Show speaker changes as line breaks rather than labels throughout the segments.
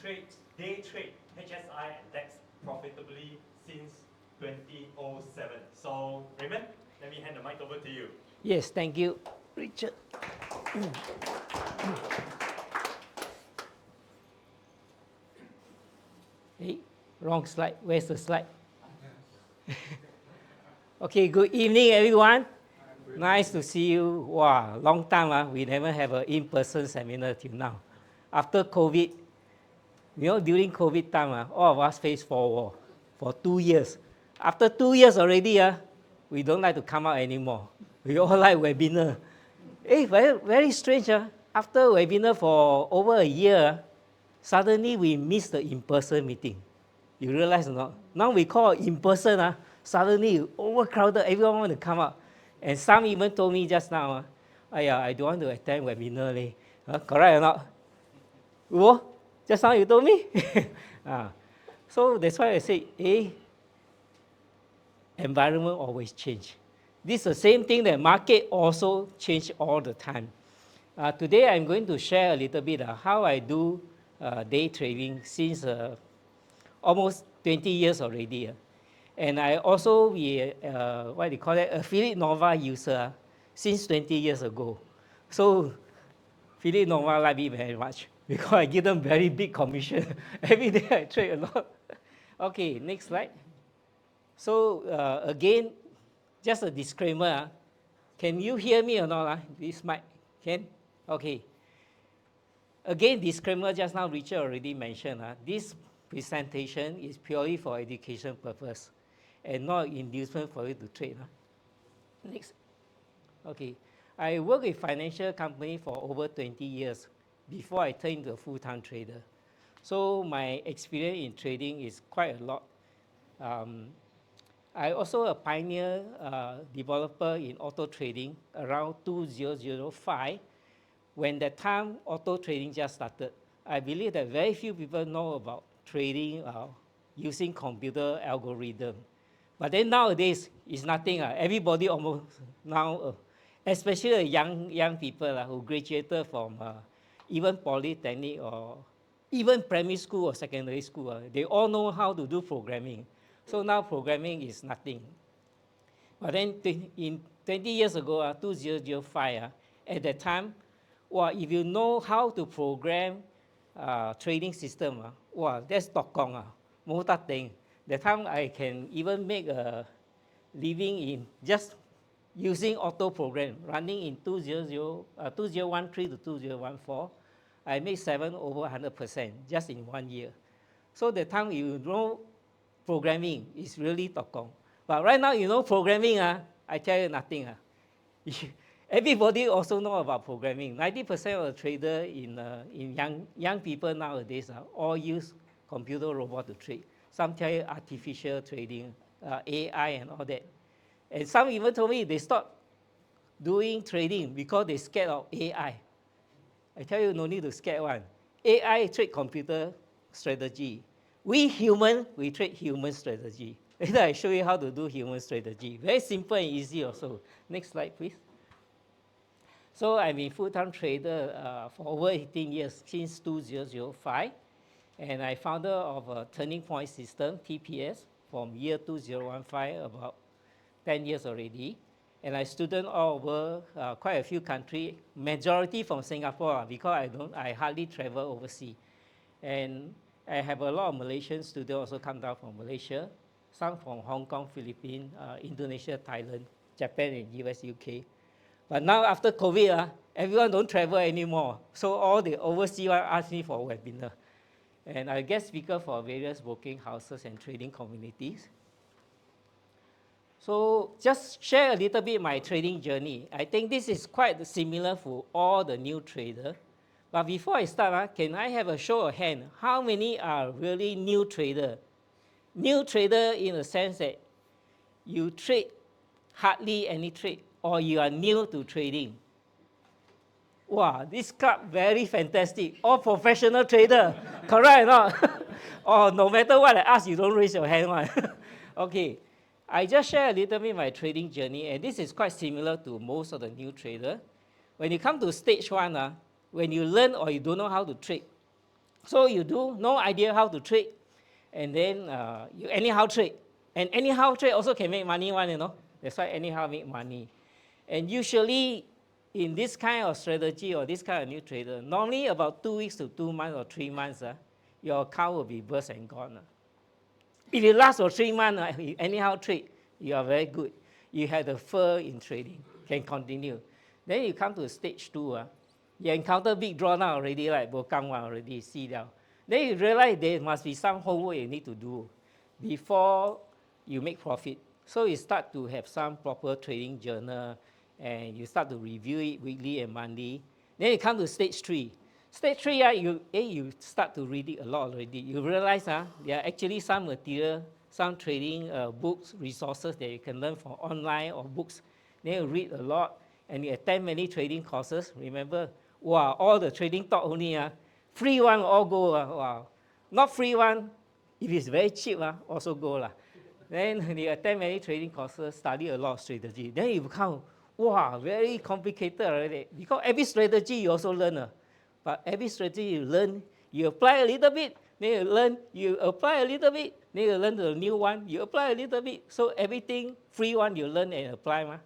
day trade HSI and DEX profitably since 2007. So Raymond, let me hand the mic over to you.
Yes, thank you, Richard. Hey, wrong slide. Where's the slide? Okay, good evening, everyone. Nice to see you. Wow, long time, we never have an in-person seminar till now. After COVID, during COVID time, all of us faced war for 2 years. After 2 years already, we don't like to come out anymore. We all like webinar. Hey, very, very strange. After webinar for over a year, suddenly we miss the in-person meeting. You realize or not? Now we call in-person, suddenly overcrowded, everyone want to come out. And some even told me just now, I don't want to attend webinar. Correct or not? Whoa, just now you told me? So that's why I say, environment always change. This is the same thing that market also change all the time. Today I'm going to share a little bit how I do day trading since almost 20 years already. And I also be, affiliate Nova user since 20 years ago. So affiliate Nova like me very much because I give them very big commission. Every day I trade a lot. Okay, next slide. So again, just a disclaimer. Can you hear me or not? This mic, can? Okay. Again, disclaimer, just now Richard already mentioned. This presentation is purely for education purpose and not inducement for you to trade. Next. Okay. I worked with financial company for over 20 years before I turned into a full-time trader. So my experience in trading is quite a lot. I also a pioneer developer in auto trading around 2005. When that time auto trading just started, I believe that very few people know about trading using computer algorithm. But then nowadays, it's nothing. Everybody almost now, especially the young people who graduated from even polytechnic or even primary school or secondary school, they all know how to do programming. So now programming is nothing. But then in 20 years ago, 2005, at that time, if you know how to program trading system, that's tokong, most thing. That time I can even make a living in just using auto program running in 2013 to 2014. I made over 100% just in 1 year. So the time you know programming is really tokong. But right now, you know programming, I tell you nothing. Everybody also know about programming. 90% of the trader in young people nowadays all use computer robot to trade. Some tell you artificial trading, AI and all that. And some even told me they stopped doing trading because they scared of AI. I tell you, no need to scare one. AI trade computer strategy. We human, we trade human strategy. Later I show you how to do human strategy. Very simple and easy also. Next slide, please. So I've been full-time trader for over 18 years, since 2005. And I founder of a Turning Point System, TPS, from year 2015, about 10 years already. And I student all over quite a few countries, majority from Singapore, because I hardly travel overseas. And I have a lot of Malaysian students also come down from Malaysia, some from Hong Kong, Philippines, Indonesia, Thailand, Japan, and US, UK. But now after COVID, everyone don't travel anymore. So all the overseas one ask me for a webinar. And I guest speaker for various broking houses and trading communities. So just share a little bit my trading journey. I think this is quite similar for all the new traders. But before I start, can I have a show of hand? How many are really new trader? New trader in the sense that you trade hardly any trade, or you are new to trading. Wow, this club very fantastic. All professional trader, correct or not? Or no matter what I ask, you don't raise your hand. Okay, I just share a little bit my trading journey, and this is quite similar to most of the new traders. When you come to stage 1, when you learn or you don't know how to trade, So you do no idea how to trade, and then you anyhow trade. And anyhow trade also can make money one, you know. That's why anyhow make money. And usually in this kind of strategy or this kind of new trader, normally about 2 weeks to 2 months or 3 months, your account will be burst and gone. If you last for 3 months, you anyhow trade, you are very good. You have the fur in trading, can continue. Then you come to stage 2, you encounter big drawdown already, like Bokang one already, see now. Then you realize there must be some homework you need to do before you make profit. So you start to have some proper trading journal, and you start to review it weekly and monthly. Then you come to stage 3. Stage 3, you start to read it a lot already. You realize there are actually some material, some trading books, resources that you can learn from online or books. Then you read a lot, and you attend many trading courses. Remember, wow, all the trading talk only, free one all go, wow. Not free one, if it's very cheap, also go. Then you attend many trading courses, study a lot of strategy. Then you become, wow, very complicated already. Because every strategy you also learn. But every strategy you learn, you apply a little bit, then you learn, you apply a little bit, then you learn the new one, you apply a little bit. So everything, free one, you learn and apply.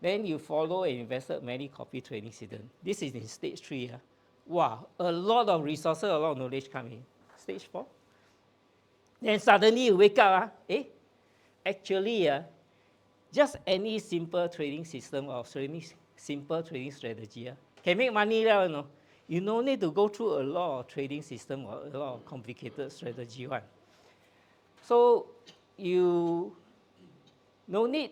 Then you follow and invested many copy trading systems. This is in stage 3. Wow, a lot of resources, a lot of knowledge coming. Stage 4. Then suddenly you wake up, actually, just any simple trading system or simple trading strategy can make money now, you know. You no need to go through a lot of trading system or a lot of complicated strategy one. So you no need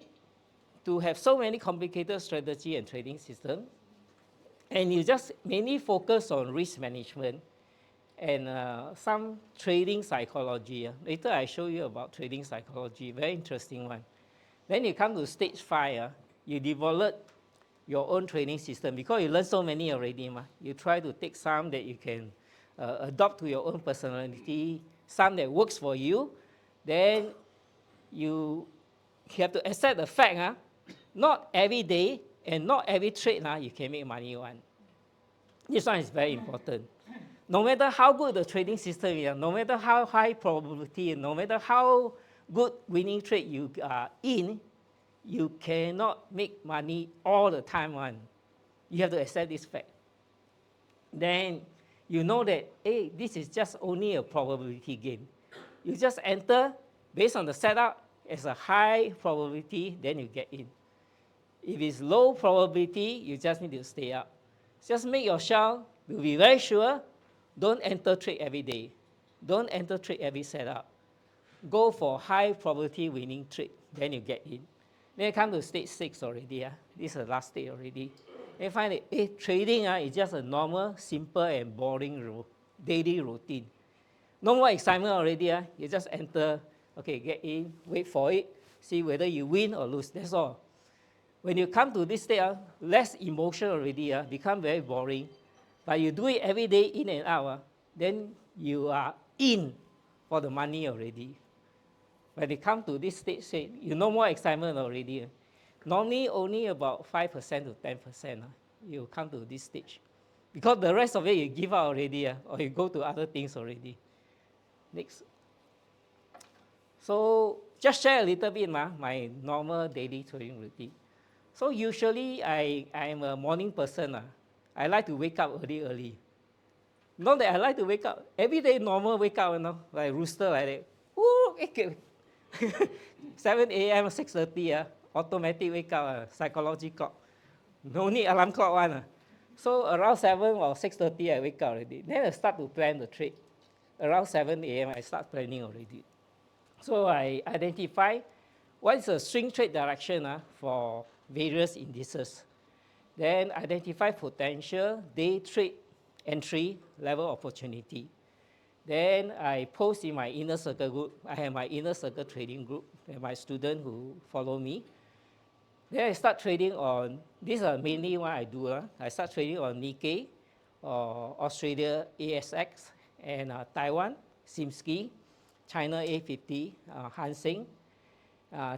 to have so many complicated strategy and trading system, and you just mainly focus on risk management and some trading psychology. Later I show you about trading psychology, very interesting one. Then you come to stage 5, you develop your own trading system because you learn so many already. You try to take some that you can adopt to your own personality, some that works for you. Then you have to accept the fact, not every day and not every trade you can make money one. This one is very important. No matter how good the trading system is, no matter how high probability, no matter how good winning trade you are in, you cannot make money all the time one. You have to accept this fact. Then you know that, hey, this is just only a probability game. You just enter based on the setup as a high probability, then you get in. If it's low probability, you just need to stay out. Just make yourself to be very sure. Don't enter trade every day. Don't enter trade every setup. Go for high probability winning trade, then you get in. Then you come to stage 6 already. This is the last stage already. Then you find that trading is just a normal, simple, and boring daily routine. No more excitement already. You just enter, okay, get in, wait for it, see whether you win or lose. That's all. When you come to this stage, less emotion already, become very boring. But you do it every day in and out, then you are in for the money already. When you come to this stage, you no more excitement already. Normally only about 5% to 10% you come to this stage. Because the rest of it you give out already, or you go to other things already. Next. So just share a little bit my normal daily trading routine. So usually I'm a morning person. I like to wake up early. Not that I like to wake up. Every day normal wake up, like rooster like that. Woo, 7 a.m., 6:30, automatic wake up, psychology clock. No need alarm clock one. So around 7 or 6:30, I wake up already. Then I start to plan the trade. Around 7 a.m., I start planning already. So I identify what is the swing trade direction for various indices. Then identify potential, day trade, entry, level opportunity. Then I post in my inner circle group. I have my inner circle trading group and my students who follow me. Then I start trading on, these are mainly what I do. I start trading on Nikkei, or Australia ASX, and Taiwan, Simsky, China A50, Hang Seng,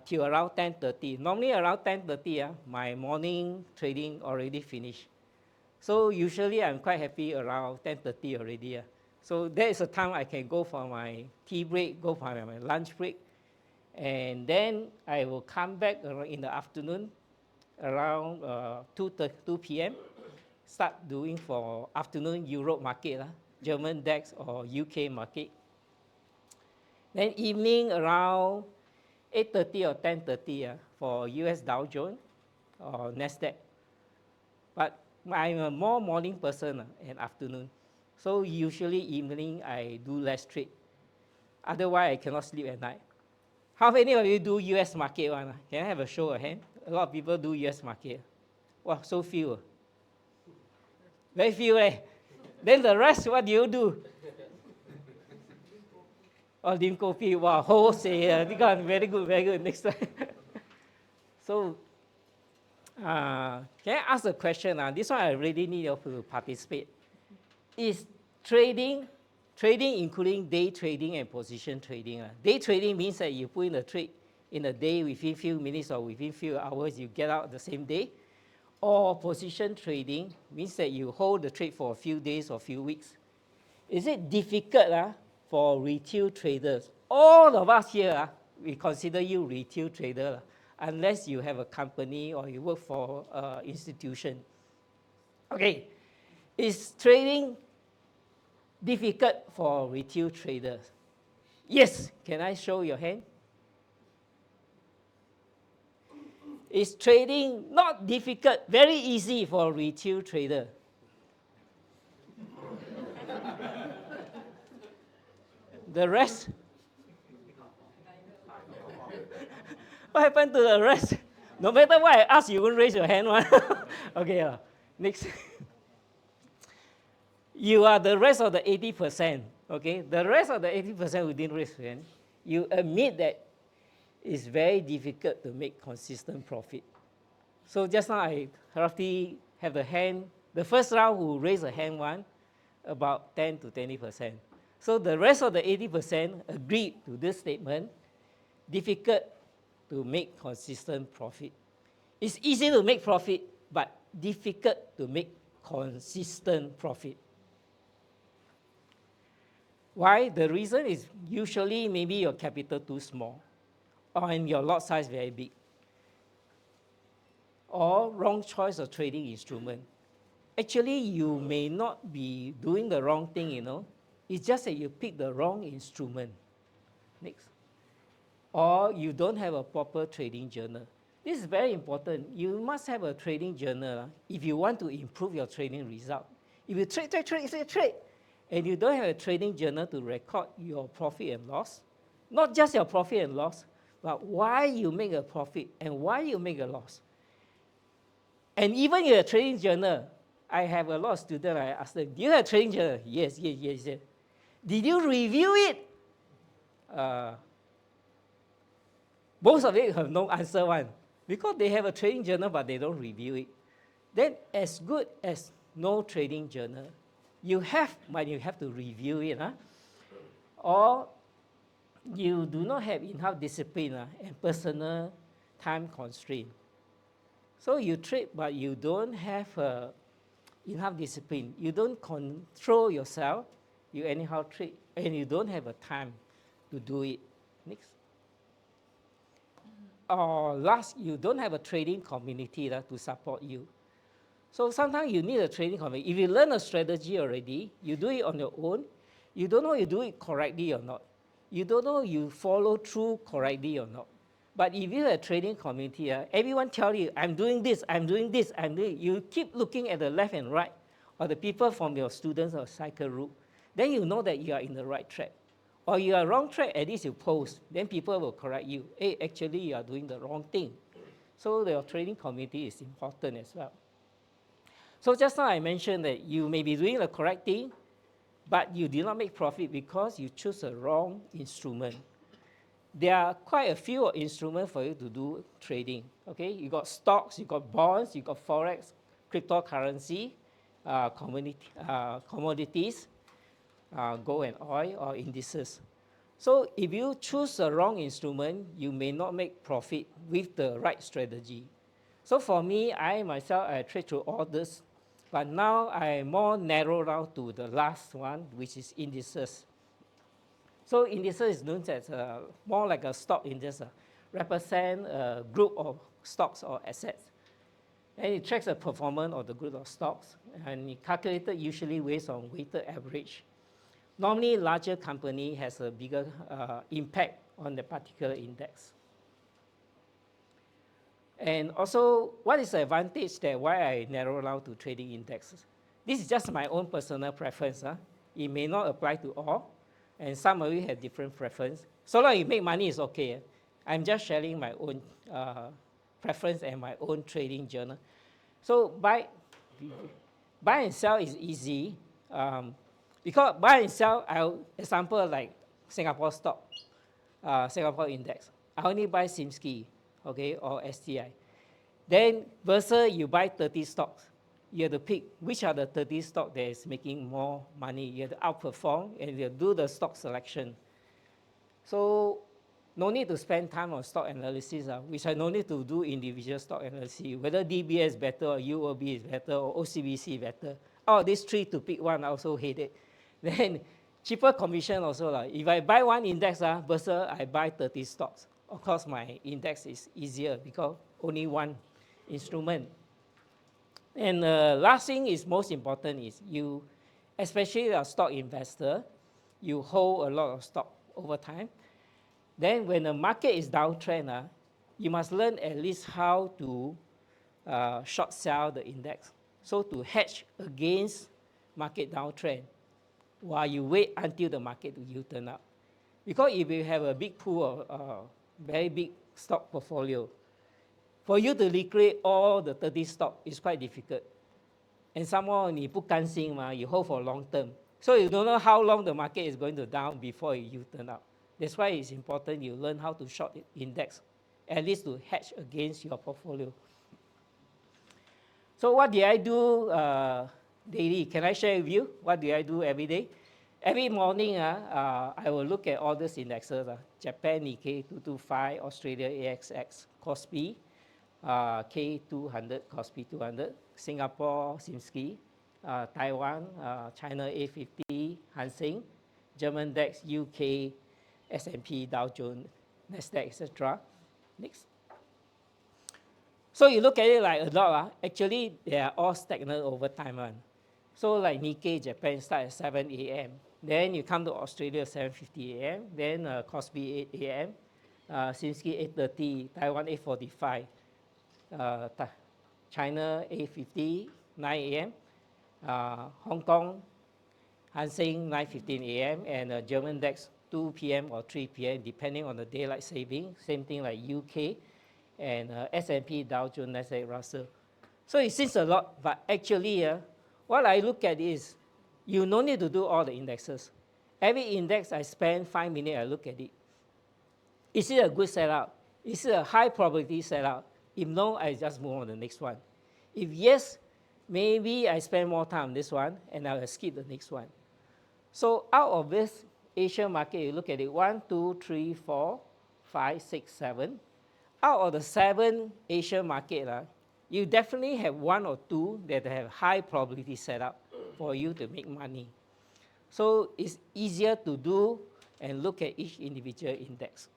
till around 10:30. Normally around 10:30, my morning trading already finished. So usually I'm quite happy around 10:30 already. So that is the time I can go for my tea break, go for my lunch break. And then I will come back in the afternoon around 2 p.m. Start doing for afternoon Europe market, German DAX or UK market. Then evening around 8:30 or 10:30 for US Dow Jones or NASDAQ. But I'm a more morning person and afternoon. So usually evening I do less trade. Otherwise I cannot sleep at night. How many of you do US market one? Can I have a show of hand? A lot of people do US market. Wow, so few. Very few, eh? Then the rest, what do you do? Oh, dim kopi. Wow, wholesale. Very good, very good. Next time. So, can I ask a question? This one I really need you to participate. Is trading including day trading and position trading? Day trading means that you put in a trade in a day within few minutes or within few hours, you get out the same day. Or position trading means that you hold the trade for a few days or few weeks. Is it difficult for retail traders? All of us here, we consider you retail trader, unless you have a company or you work for an institution. Okay, is trading difficult for retail traders? Yes, can I show your hand? Is trading not difficult, very easy for retail trader? The rest? What happened to the rest? No matter what I ask, you won't raise your hand. Okay, next. You are the rest of the 80%. Okay, the rest of the 80% who didn't raise your hand. You admit that it's very difficult to make consistent profit. So just now I roughly have the hand, the first round who raised a hand one, about 10 to 20%. So the rest of the 80% agreed to this statement, difficult to make consistent profit. It's easy to make profit, but difficult to make consistent profit. Why? The reason is usually maybe your capital too small, or your lot size very big, or wrong choice of trading instrument. Actually, you may not be doing the wrong thing, It's just that you pick the wrong instrument. Next. Or you don't have a proper trading journal. This is very important. You must have a trading journal if you want to improve your trading result. If you trade, and you don't have a trading journal to record your profit and loss, not just your profit and loss, but why you make a profit and why you make a loss. And even in a trading journal, I have a lot of students, I ask them, do you have a trading journal? Yes. Did you review it? Most of it have no answer one, because they have a trading journal but they don't review it. Then as good as no trading journal, you have, but you have to review it. Or you do not have enough discipline and personal time constraint. So you trade, but you don't have enough discipline. You don't control yourself. You anyhow trade, and you don't have a time to do it. Next. Or last, you don't have a trading community to support you. So sometimes you need a trading community. If you learn a strategy already, you do it on your own, you don't know you do it correctly or not. You don't know you follow through correctly or not. But if you have a trading community, everyone tell you, I'm doing this, you keep looking at the left and right, or the people from your students or cycle group, then you know that you are in the right track. Or you are wrong track, at least you post, then people will correct you. Hey, actually you are doing the wrong thing. So your trading community is important as well. So just now I mentioned that you may be doing the correct thing, but you did not make profit because you chose a wrong instrument. There are quite a few instruments for you to do trading. Okay, you got stocks, you got bonds, you got forex, cryptocurrency, commodities, gold and oil, or indices. So if you choose the wrong instrument, you may not make profit with the right strategy. So for me, I myself, I trade through all this, but now I more narrow down to the last one, which is indices. So indices is known as more like a stock index, represent a group of stocks or assets. And it tracks the performance of the group of stocks, and it calculated usually based on weighted average. Normally, larger company has a bigger impact on the particular index. And also, what is the advantage that why I narrow down to trading indexes? This is just my own personal preference. It may not apply to all, and some of you have different preference. So long you make money is okay. I'm just sharing my own preference and my own trading journal. So buy and sell is easy. Because buy and sell, example like Singapore stock, Singapore index. I only buy SIMSKI, okay, or STI. Then versus you buy 30 stocks. You have to pick which are the 30 stocks that is making more money. You have to outperform and you do the stock selection. So no need to spend time on stock analysis, which I no need to do individual stock analysis, whether DBS is better or UOB is better or OCBC is better. Out of these three to pick one, I also hate it. Then cheaper commission also. If I buy one index versus I buy 30 stocks, of course my index is easier because only one instrument. And last thing is most important is you, especially a stock investor, you hold a lot of stock over time. Then when the market is downtrend, you must learn at least how to short sell the index. So to hedge against market downtrend while you wait until the market will U-turn up. Because if you have a big pool of very big stock portfolio, for you to liquidate all the 30 stock is quite difficult. And some more, 你不甘心嘛, you hold for long term. So you don't know how long the market is going to down before it U-turn up. That's why it's important you learn how to short index, at least to hedge against your portfolio. So what did I do daily? Can I share with you? What do I do every day? Every morning, I will look at all these indexes. Japan Nikkei 225, Australia AXX, KOSPI, K200, KOSPI 200, Singapore SIMSKI, Taiwan, China A50, Hang Seng, German DAX, UK, S&P, Dow Jones, Nasdaq, etc. Next. So you look at it like a lot. Actually, they are all stagnant over time. So like Nikkei, Japan start at 7 a.m. Then you come to Australia 7:50 a.m. Then KOSPI 8 a.m. SIMSKI 8:30, Taiwan 8:45, China 8:50, 9 a.m. Hong Kong, Hang Seng 9:15 a.m. and German DAX 2 p.m. or 3 p.m. depending on the daylight saving. Same thing like UK and S&P, Dow Jones, Nasdaq, Russell. So it seems a lot, but actually, what I look at is you no need to do all the indexes. Every index I spend 5 minutes, I look at it. Is it a good setup? Is it a high probability setup? If no, I just move on to the next one. If yes, maybe I spend more time on this one and I will skip the next one. So out of this Asian market, you look at it, 1, 2, 3, 4, 5, 6, 7. Out of the 7 Asian market, you definitely have 1 or 2 that have high probability setup for you to make money. So it's easier to do and look at each individual index.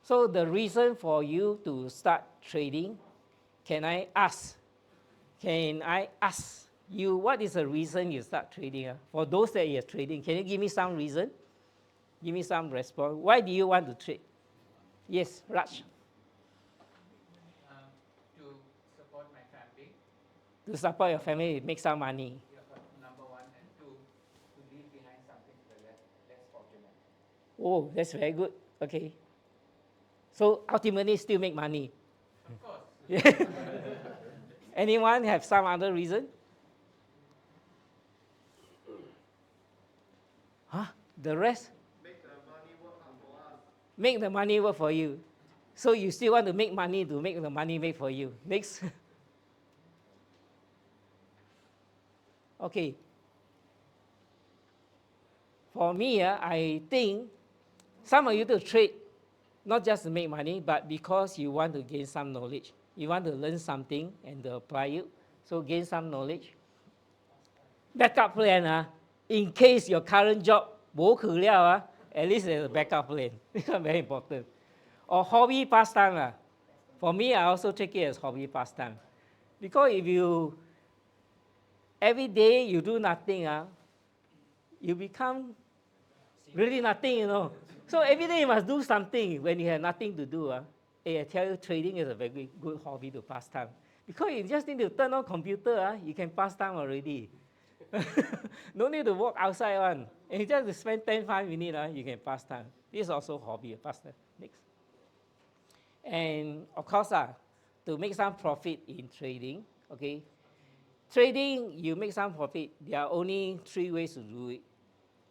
So the reason for you to start trading, can I ask you what is the reason you start trading? For those that are trading, can you give me some reason? Give me some response. Why do you want to trade? Yes, Raj.
To support my family.
To support your family, make some money.
Number one, and two, to leave behind something for the less fortunate.
Oh, that's very good. Okay. So ultimately still make money.
Of course.
Anyone have some other reason? Huh? The rest?
Make the money work for us.
Make the money work for you. So you still want to make money to make the money make for you. Next. Okay. For me, I think some of you to trade not just to make money, but because you want to gain some knowledge. You want to learn something and to apply it So gain some knowledge. Backup plan, in case your current job bo khử liao, at least there's a backup plan. This is very important. Or hobby pastime. For me, I also take it as hobby pastime. Because if you, every day you do nothing, you become really nothing, you know. So every day you must do something when you have nothing to do. Hey, I tell you, trading is a very good hobby to pass time. Because you just need to turn on computer, you can pass time already. No need to walk outside one. And you just spend 5 minutes, you can pass time. This is also hobby, pass time. Next. And of course, to make some profit in trading, okay. Trading, you make some profit. There are only 3 ways to do it.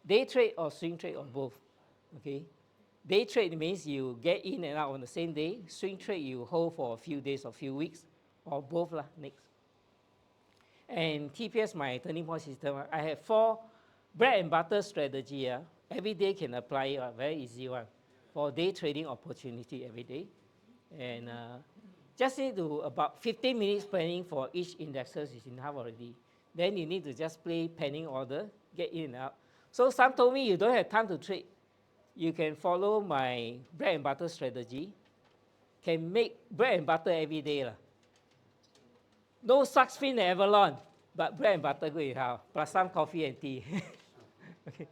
Day trade or swing trade or both, okay. Day trade means you get in and out on the same day. Swing trade, you hold for a few days or few weeks, or both lah. Next. And TPS, my turning point system, I have 4 bread and butter strategy. Every day can apply it, very easy one. For day trading opportunity every day. And just need to about 15 minutes planning for each indexes is enough already. Then you need to just play penning order, get in and out. So some told me you don't have time to trade. You can follow my bread and butter strategy. Can make bread and butter every day. No such thing in Avalon, but bread and butter good enough, plus some coffee and tea. Okay.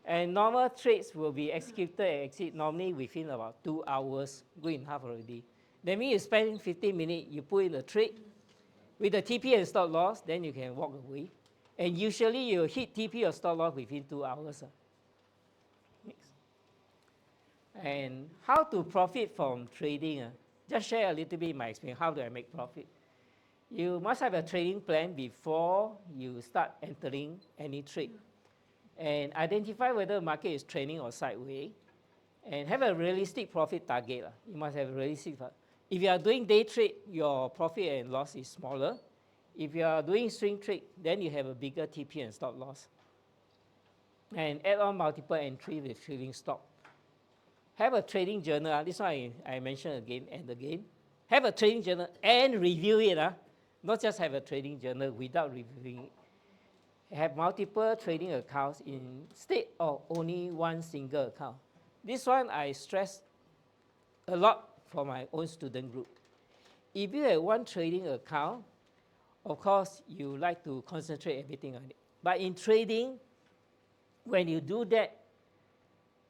And normal trades will be executed and exit normally within about 2 hours, good enough already. That means you spend 15 minutes, you put in the trade. With the TP and stop loss, then you can walk away. And usually you hit TP or stop loss within 2 hours. Next. And how to profit from trading? Just share a little bit my experience. How do I make profit? You must have a trading plan before you start entering any trade. And identify whether the market is trending or sideways. And have a realistic profit target. You must have a realistic target. If you are doing day trade, your profit and loss is smaller. If you are doing swing trade, then you have a bigger TP and stop loss. And add on multiple entry with trading stop. Have a trading journal. This one I mentioned again and again. Have a trading journal and review it. Not just have a trading journal without reviewing it. Have multiple trading accounts instead of only one single account. This one I stress a lot for my own student group. If you have one trading account, of course, you like to concentrate everything on it. But in trading, when you do that,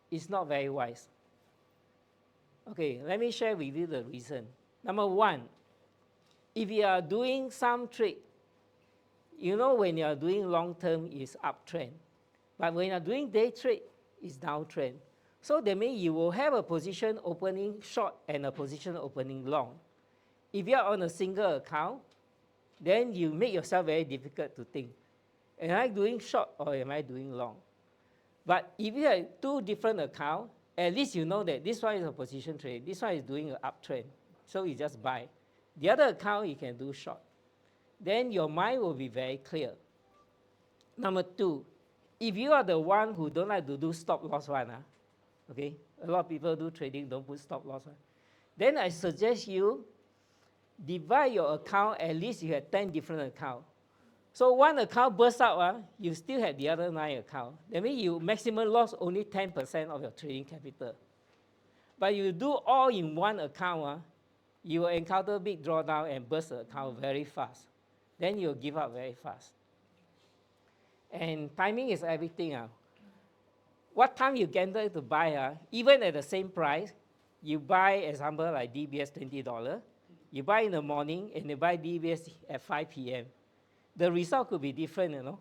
it's not very wise. Okay, let me share with you the reason. Number one, if you are doing some trade, you know when you are doing long term, it's uptrend. But when you are doing day trade, it's downtrend. So that means you will have a position opening short and a position opening long. If you are on a single account, then you make yourself very difficult to think. Am I doing short or am I doing long? But if you have 2 different accounts, at least you know that this one is a position trade, this one is doing an uptrend. So you just buy. The other account you can do short. Then your mind will be very clear. Number 2, if you are the one who don't like to do stop loss one, okay, a lot of people do trading, don't put stop loss one. Then I suggest you divide your account, at least you have 10 different accounts. So one account bursts out, you still have the other 9 accounts. That means you maximum loss only 10% of your trading capital. But you do all in one account, you will encounter big drawdown and burst the account very fast. Then you'll give up very fast. And timing is everything. What time you get to buy, even at the same price, you buy, example, like DBS $20, you buy in the morning and you buy DBS at 5 p.m. The result could be different,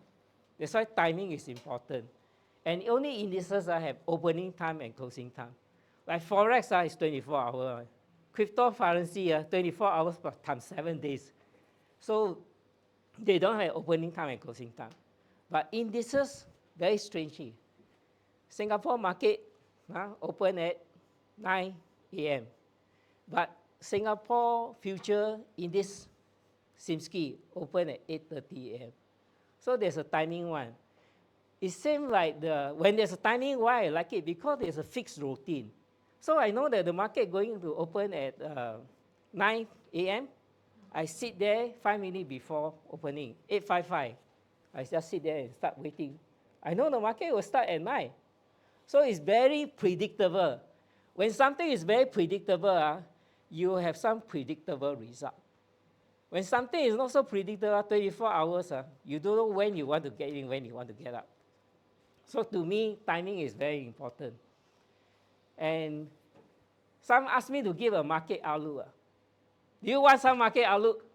That's why timing is important. And only indices have opening time and closing time. Like forex is 24 hours. Cryptocurrency 24 hours times 7 days. So they don't have opening time and closing time. But indices, very strangely, Singapore market open at 9 a.m. But Singapore future index Simski open at 8:30 a.m. So there's a timing one. It seems like when there's a timing, why I like it? Because there's a fixed routine. So I know that the market going to open at 9 a.m. I sit there 5 minutes before opening, 8:55. I just sit there and start waiting. I know the market will start at 9. So it's very predictable. When something is very predictable, you have some predictable result. When something is not so predictable, 24 hours, you don't know when you want to get in, when you want to get out. So to me, timing is very important. And some ask me to give a market outlook. Do you want some market outlook?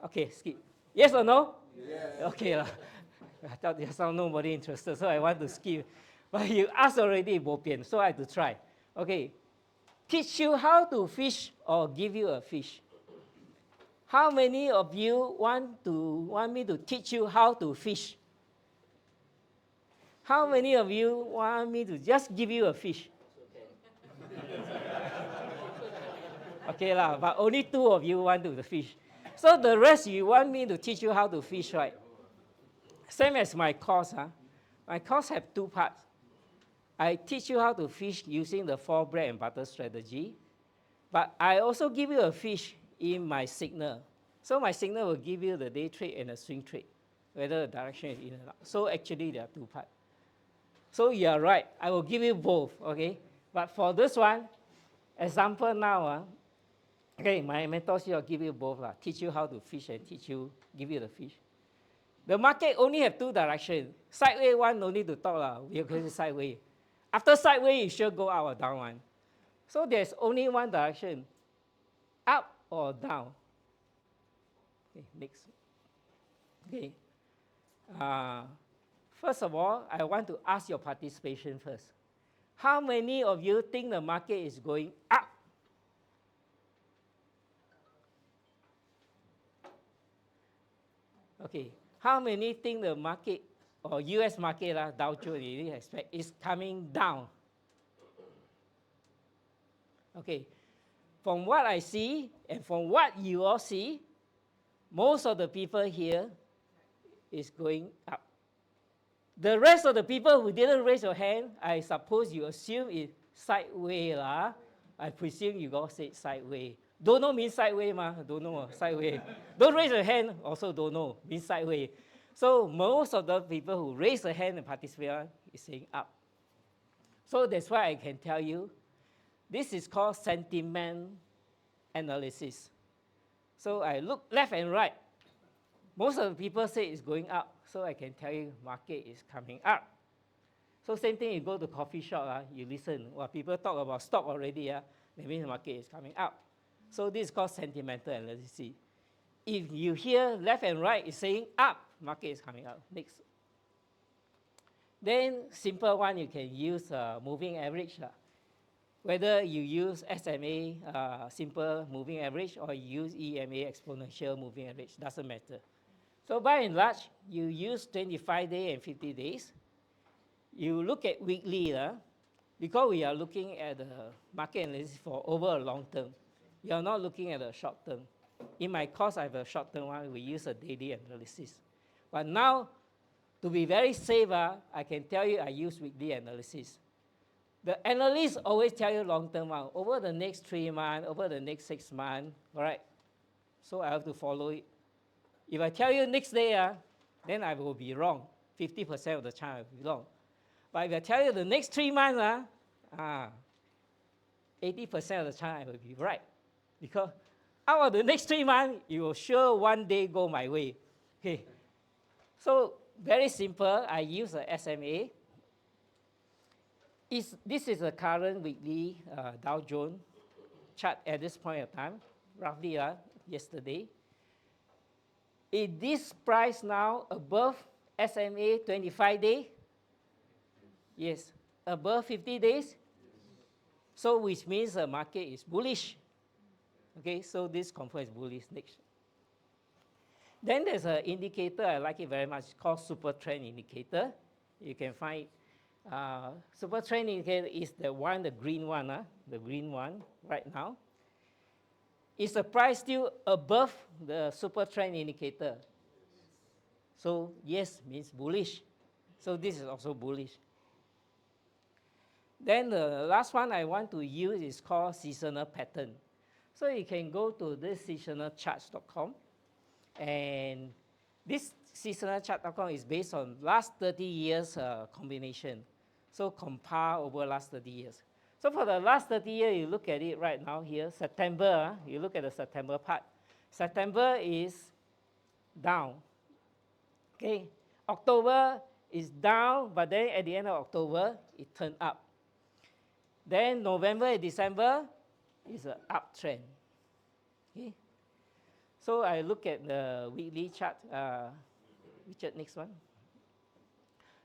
Okay, skip. Yes or no?
Yes.
Okay. I thought there's nobody interested, so I want to skip. But you asked already, bopian, so I have to try. Okay. Teach you how to fish or give you a fish. How many of you want me to teach you how to fish? How many of you want me to just give you a fish? Okay lah, but only 2 of you want to fish. So the rest you want me to teach you how to fish, right? Same as my course. My course have 2 parts. I teach you how to fish using the 4 bread and butter strategy, but I also give you a fish in my signal. So my signal will give you the day trade and the swing trade, whether the direction is in or out. So actually there are 2 parts. So you are right, I will give you both, okay? But for this one, example now, okay, my mentors will give you both, teach you how to fish and give you the fish. The market only have 2 directions. Sideways one, no need to talk, we are going sideways. After sideways, you should go up or down one. So there's only one direction, up or down. Okay, next. Okay. First of all, I want to ask your participation first. How many of you think the market is going up? Okay. How many think the market, or US market, Dow Jones, expect, is coming down? Okay. From what I see, and from what you all see, most of the people here is going up. The rest of the people who didn't raise your hand, I suppose you assume it's sideways. I presume you all said sideways. Don't know means sideways, don't know, sideways. Don't raise your hand, also don't know, means sideways. So most of the people who raise their hand and participate is saying up. So that's why I can tell you, this is called sentiment analysis. So I look left and right. Most of the people say it's going up, so I can tell you market is coming up. So same thing, you go to coffee shop, you listen. People talk about stock already, that means the market is coming up. So this is called sentimental analysis. If you hear left and right is saying up, market is coming up. Next. Then simple one, you can use moving average. Whether you use SMA, simple moving average, or you use EMA, exponential moving average, doesn't matter. So by and large, you use 25 days and 50 days. You look at weekly, because we are looking at the market analysis for over a long term. You are not looking at the short term. In my course, I have a short term one, we use a daily analysis. But now, to be very safe, I can tell you I use weekly analysis. The analysts always tell you long-term one, over the next 3 months, over the next 6 months, all right? So I have to follow it. If I tell you next day, then I will be wrong. 50% of the time I will be wrong. But if I tell you the next 3 months, 80% of the time I will be right. Because out of the next 3 months, you will sure one day go my way. Okay. So very simple, I use a SMA. This is the current weekly Dow Jones chart at this point of time, roughly yesterday. Is this price now above SMA 25 days? Yes. Above 50 days? So which means the market is bullish. Okay, so this confirm is bullish next. Then there's an indicator, I like it very much, it's called super trend indicator. You can find super trend indicator is the green one right now. Is the price still above the super trend indicator? So yes means bullish. So this is also bullish. Then the last one I want to use is called seasonal pattern. So you can go to this seasonalcharts.com, and this seasonalchart.com is based on last 30 years combination. So compare over last 30 years. So for the last 30 years, you look at it right now here, September, you look at the September part. September is down. Okay, October is down, but then at the end of October, it turned up. Then November and December is an uptrend. Okay, so I look at the weekly chart. Richard, next one.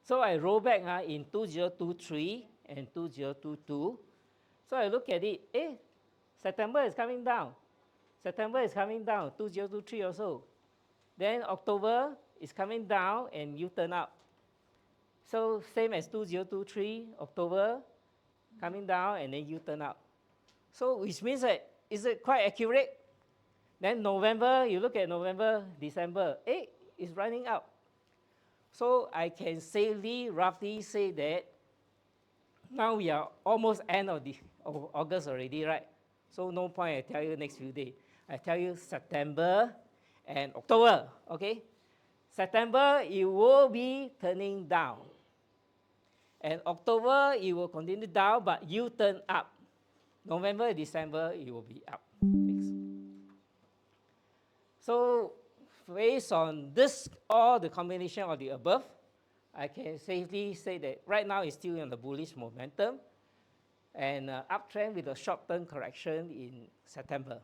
So I roll back in 2023 and 2022. So I look at it. September is coming down. September is coming down. 2023 also. Then October is coming down and you turn up. So same as 2023, October coming down and then you turn up. So which means that is it quite accurate? Then November, you look at November, December, it's running up. So I can safely, roughly say that now we are almost end of August already, right? So no point I tell you next few days. I tell you September and October, okay? September, it will be turning down. And October, it will continue down, but you turn up. November, December, it will be up. Next. So based on this, all the combination of the above, I can safely say that right now it's still in the bullish momentum and uptrend with a short-term correction in September.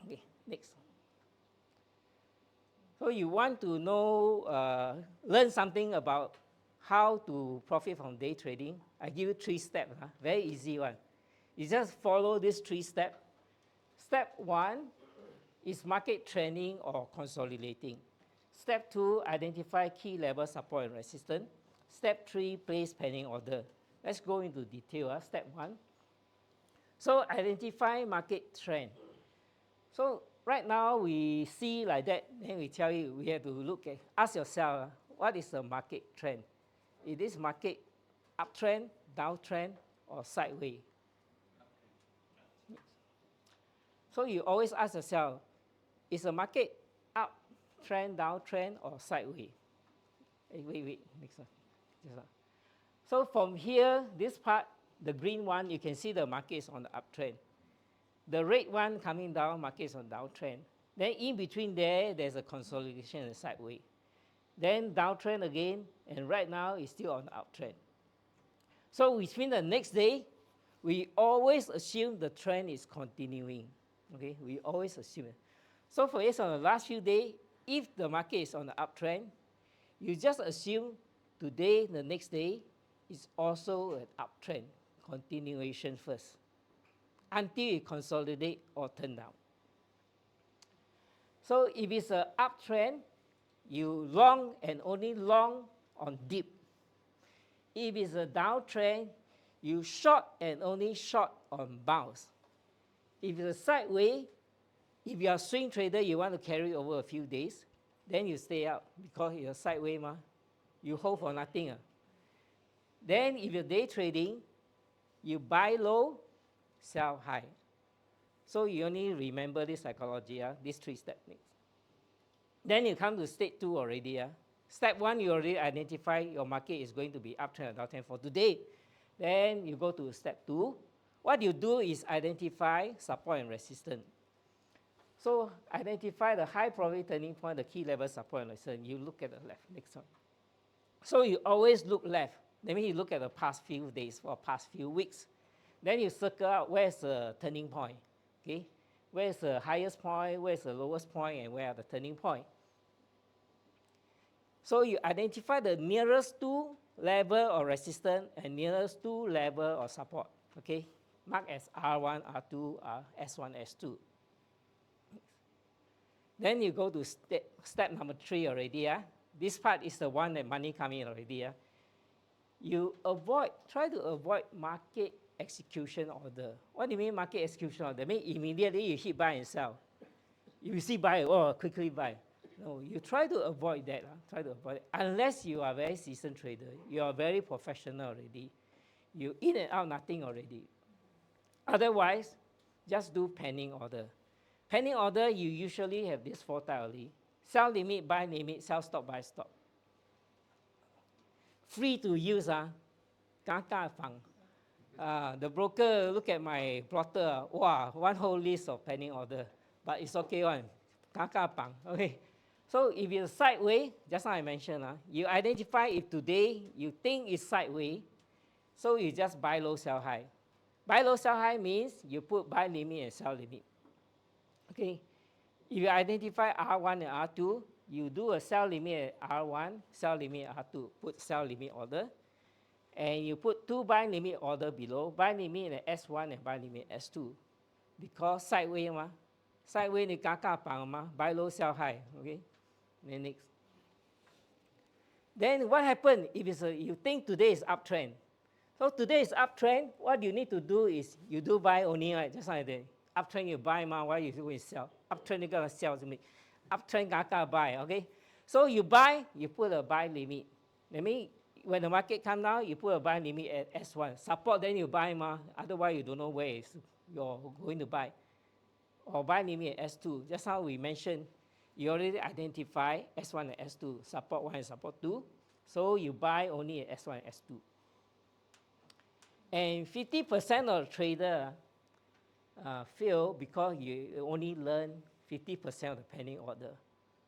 Okay, next. So you want to know, learn something about how to profit from day trading. I give you 3 steps, very easy one. You just follow these 3 steps. Step 1 is market trending or consolidating. Step 2, identify key level support and resistance. Step 3, place pending order. Let's go into detail. Step 1. So identify market trend. So right now we see like that, then we tell you we have to look at, ask yourself, what is the market trend? Is this market uptrend, downtrend, or sideways? So you always ask yourself, is the market up, trend, downtrend, or sideways? Wait, next one. So from here, this part, the green one, you can see the market is on the uptrend. The red one coming down, market is on downtrend. Then in between there, there's a consolidation and sideways. Then downtrend again, and right now it's still on the uptrend. So within the next day, we always assume the trend is continuing. Okay, we always assume it. So for instance, on the last few days, if the market is on the uptrend, you just assume today, the next day, is also an uptrend, continuation first, until it consolidate or turn down. So if it's an uptrend, you long and only long on dip. If it's a downtrend, you short and only short on bounce. If it's a sideways, if you are a swing trader, you want to carry over a few days, then you stay out because you're sideways, you hold for nothing. Then if you're day trading, you buy low, sell high. So you only remember this psychology, these 3 steps. Then you come to step 2 already. Step 1, you already identify your market is going to be uptrend or downtrend for today. Then you go to step 2. What you do is identify support and resistance. So identify the high probability turning point, the key level support and resistance. You look at the left, next one. So you always look left. That means you look at the past few days or past few weeks. Then you circle out where's the turning point. Okay? Where's the highest point, where's the lowest point, and where are the turning point. So you identify the nearest 2 level of resistance and nearest 2 level of support. Okay? Mark as R1, R2, S1, S2. Then you go to step number 3 already. This part is the one that money coming already. You try to avoid market execution order. What do you mean market execution order? That means immediately you hit buy and sell. You see buy, quickly buy. No, you try to avoid that. Try to avoid it. Unless you are a very seasoned trader, you are very professional already. You in and out nothing already. Otherwise, just do pending order. Pending order, you usually have this 4 type only. Sell limit, buy limit, sell stop, buy stop. Free to use, the broker look at my plotter, wow, one whole list of pending order, but it's okay one, okay. So if it's sideways, just now I mentioned, you identify if today you think it's sideways, so you just buy low, sell high. Buy low, sell high means you put buy limit and sell limit. Okay, if you identify R1 and R2, you do a sell limit at R1, sell limit at R2, put sell limit order. And you put 2 buy limit order below, buy limit at S1 and buy limit at S2. Because sideways, sideways you buy low, sell high. Okay, then next. Then what happens if you think today is uptrend? So today is uptrend, what you need to do is you do buy only, right? Just like that. Uptrend you buy, why you do sell? Uptrend you gotta sell to me. Uptrend buy, okay? So you buy, you put a buy limit. That means when the market come down, you put a buy limit at S1. Support, then you buy, otherwise you don't know where you're going to buy. Or buy limit at S2. Just how we mentioned, you already identify S1 and S2, support 1 and support 2. So you buy only at S1 and S2. And 50% of the trader fail because you only learn 50% of the pending order.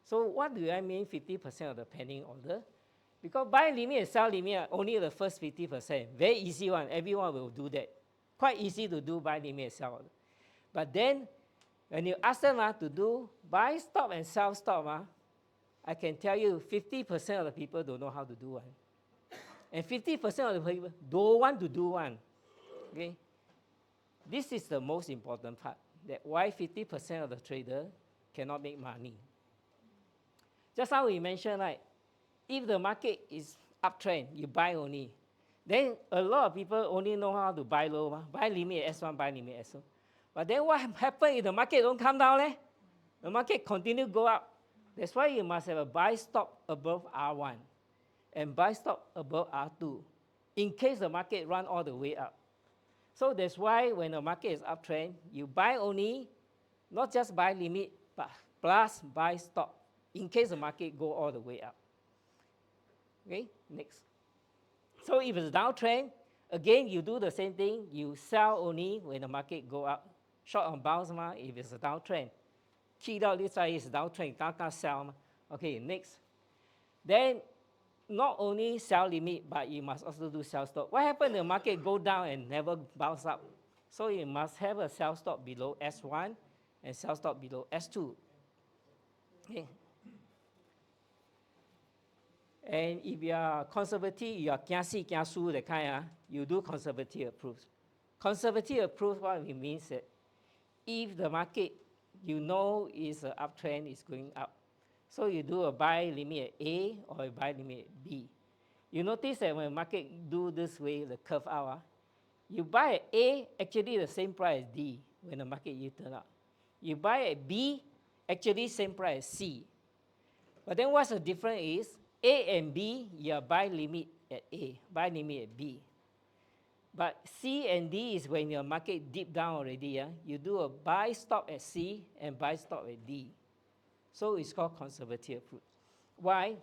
So what do I mean 50% of the pending order? Because buy limit and sell limit are only the first 50%. Very easy one. Everyone will do that. Quite easy to do buy limit and sell order. But then when you ask them to do buy stop and sell stop, I can tell you 50% of the people don't know how to do one. And 50% of the people don't want to do one. Okay? This is the most important part. That why 50% of the trader cannot make money. Just how we mentioned, right? If the market is uptrend, you buy only. Then a lot of people only know how to buy low, buy limit S1, buy limit S2. But then what happens if the market don't come down? The market continue go up. That's why you must have a buy stop above R1 and buy stop above R2 in case the market run all the way up. So that's why when the market is uptrend, you buy only, not just buy limit, but plus buy stop in case the market go all the way up. Okay, next. So if it's downtrend, again, you do the same thing. You sell only when the market go up. Short on bounce, if it's a downtrend. Key out this side is downtrend, can't sell. Okay, next. Then, not only sell limit, but you must also do sell stop. What happens if the market go down and never bounce up? So you must have a sell stop below S1 and sell stop below S2. Okay. And if you are conservative, you are kiasi, kiasu, that kind, you do conservative approach. Conservative approach, what it means that if the market, you know is an uptrend, is going up, so you do a buy limit at A or a buy limit at B. You notice that when the market do this way, the curve out, you buy at A, actually the same price as D when the market you turn up. You buy at B, actually same price as C. But then what's the difference is, A and B, you buy limit at A, buy limit at B. But C and D is when your market deep down already, you do a buy stop at C and buy stop at D. So it's called conservative approach. Why?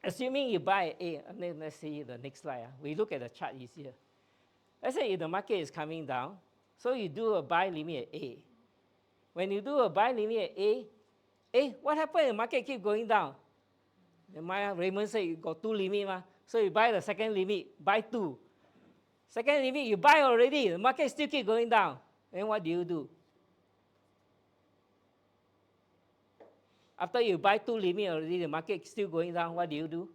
Assuming you buy at A, let's see the next slide. We look at the chart easier. Let's say if the market is coming down, so you do a buy limit at A. When you do a buy limit at A, what happens if the market keep going down? Raymond said you got 2 limits, so you buy the second limit, buy 2. Second limit, you buy already, the market still keep going down. Then what do? After you buy 2 limits already, the market still going down, what do?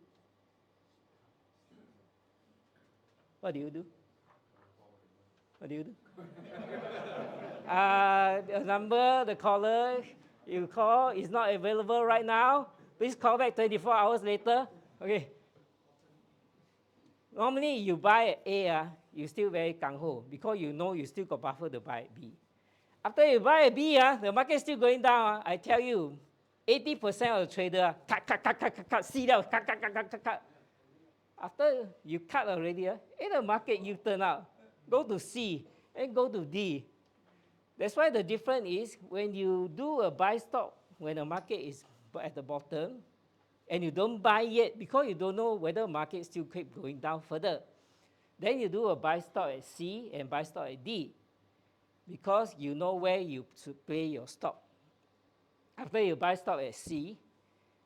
What do you do? The number, the caller you call is not available right now. Please call back 24 hours later. Okay. Normally you buy at A, you still very gung-ho because you know you still got buffer to buy at B. After you buy at B, the market still going down. I tell you, 80% of the trader cut, see that, cut. After you cut already, in the market you turn out, go to C and go to D. That's why the difference is when you do a buy stop when the market is at the bottom and you don't buy yet because you don't know whether the market still keep going down further. Then you do a buy stop at C and buy stop at D because you know where you should play your stop. After you buy stop at C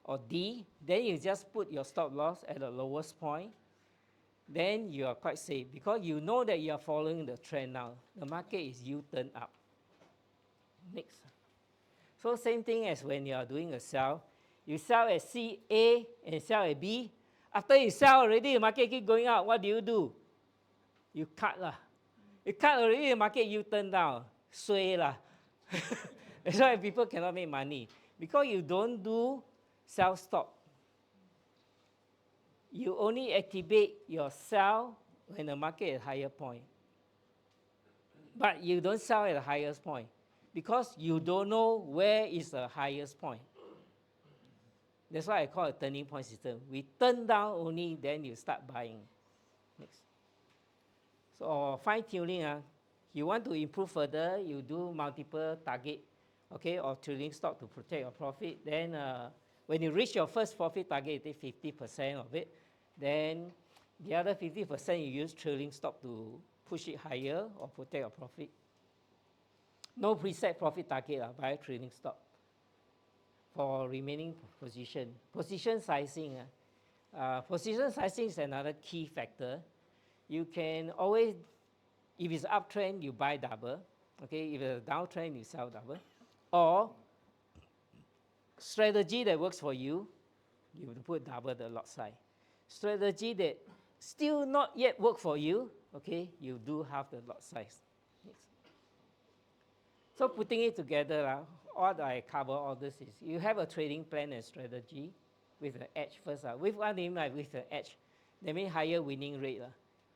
or D, then you just put your stop loss at the lowest point. Then you are quite safe because you know that you are following the trend now. The market is U-turn up. Next. So same thing as when you are doing a sell. You sell at C, A, and sell at B. After you sell already, the market keep going up. What do? You cut lah. You cut already, the market U-turn down. Sway lah. That's why people cannot make money. Because you don't do sell stop. You only activate your sell when the market is higher point. But you don't sell at the highest point because you don't know where is the highest point. That's why I call it turning point system. We turn down only, then you start buying. Next. So fine tuning, you want to improve further, you do multiple target, okay, or trailing stop to protect your profit. Then when you reach your first profit target, you take 50% of it. Then the other 50% you use trailing stop to push it higher or protect your profit. No preset profit target by trailing stop for remaining position. Position sizing. Position sizing is another key factor. You can always, if it's uptrend, you buy double. Okay, if it's a downtrend, you sell double. Or strategy that works for you, you put double the lot size. Strategy that still not yet work for you, okay, you do half the lot size. Next. So putting it together, all I cover all this is you have a trading plan and strategy with an edge first. With what I mean with an edge, that means higher winning rate.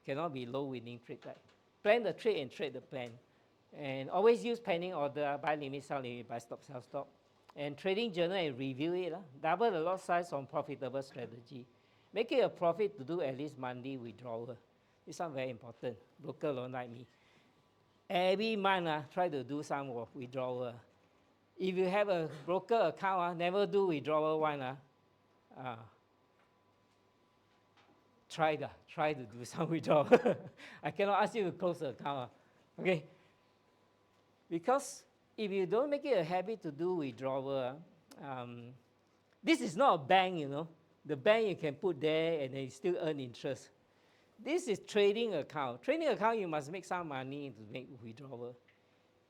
Cannot be low winning trade. Right? Plan the trade and trade the plan. And always use pending order, buy limit, sell limit, buy stop, sell stop. And trading journal and review it. Double the lot size on profitable strategy. Make it a profit to do at least monthly withdrawal. This one very important. Broker don't like me. Every month, try to do some withdrawal. If you have a broker account, never do withdrawal one. Try to do some withdrawal. I cannot ask you to close the account. Okay? Because if you don't make it a habit to do withdrawal, this is not a bank, you know. The bank you can put there and they still earn interest. This is trading account. Trading account, you must make some money to make withdrawal.